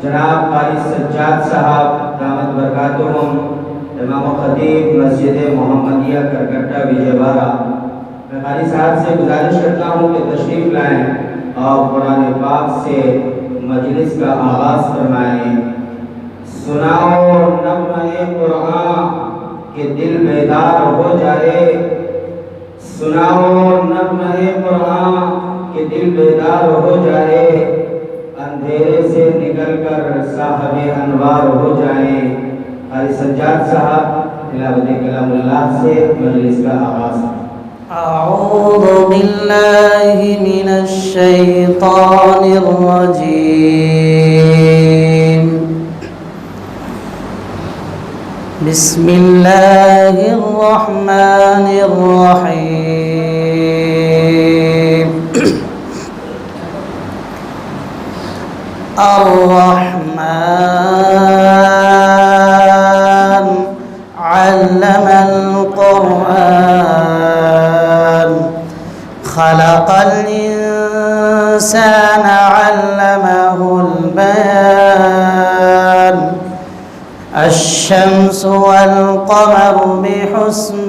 जनाब कारी सज्जाद साहब दामद बरकातुहुम इमाम खतीब मस्जिद मोहम्मदिया करकट्टा विजयवाड़ा। मैं कारी साहब से गुजारिश करता हूँ कि तशरीफ़ लाएँ और कुरान पाक से मजलिस का आगाज़ फरमाएँ। सुनाओ नग़्मे कुरान के दिल बेदार हो जाए, सुनाओ नग़्मे कुरान के दिल बेदार हो जाए, अंधेरे से निकलकर साहबे अनवार हो जाए। कारी सज्जाद साहब तिलावत कलामुल्लाह से मजलिस का आगाज़। अऊज़ु बिल्लाहि मिनश शैतानिर रजीम। बिस्मिल्लाहिर रहमानिर रहीम। अर्रहमान अल्लमल कुरआन खलक़ल इंसान अल्लमहुल बयान। अश्शम्सु वल क़मरु बिहुस्बान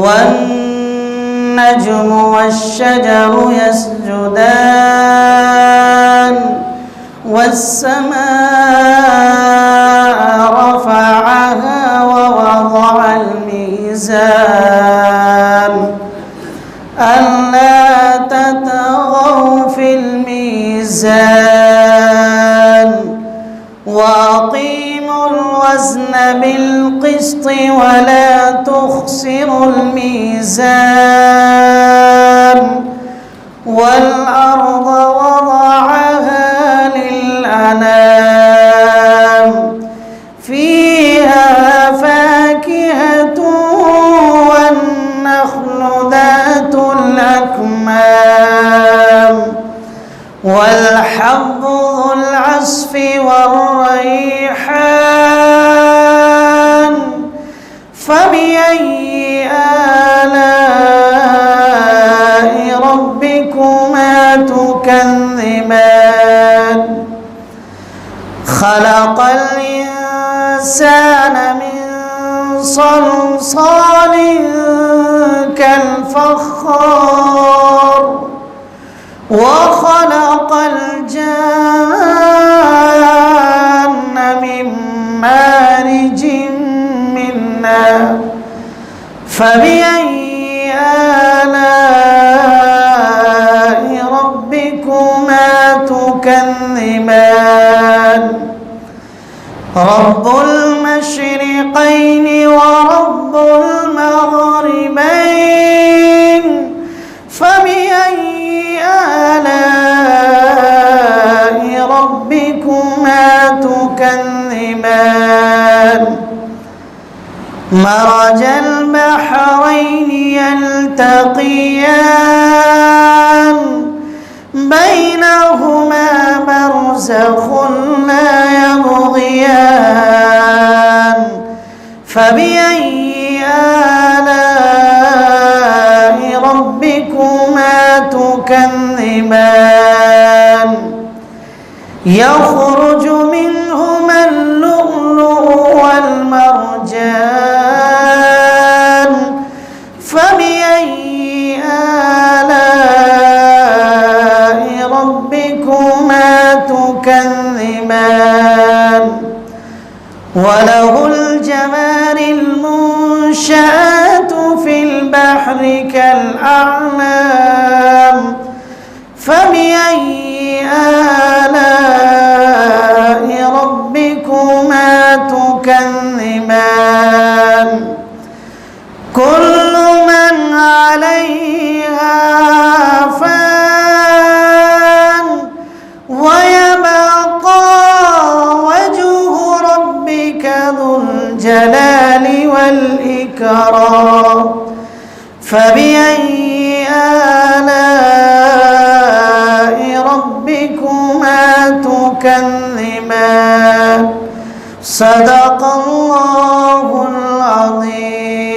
वन्नज्मु वश्शजरु यस्जुदान वस्समाअ रफ़अहा ववضअल मीज़ान अल्ला ततगौ फिल मीज़ान वअक़ीमुल वज़न बिलक़िस्ति वला तुख़सिरुल मीज़ान वल्अर्ज़ वضعها للأنام فيها فاكهة والنخل ذات الأكمام والحب ذو العصف والريحان فبأي آلاء ربكما تكذبان خلق الإنسان من صلصال كالفخار وخلق الجان من مارج من نار فبأي آلاء ربكما تكذبان رب المشرقين ورب المغربين فبأي آلاء ربكما تكذبان مرج البحرين يلتقيان بينهما برزخ لا يبغيان فبأي آلاء ربكما تكذبان يخرج منهما اللؤلؤ والمرجان فبأي آلاء ربكما تكذبان وله الجوار المنشآت في البحر كالأعلام فبأي آلاء ربكما تكذبان كل من عليها فان ويبقى وجه ربك ذو الجلال والإكرام فبأي آلاء ربكما تكذبان صدق الله العظيم.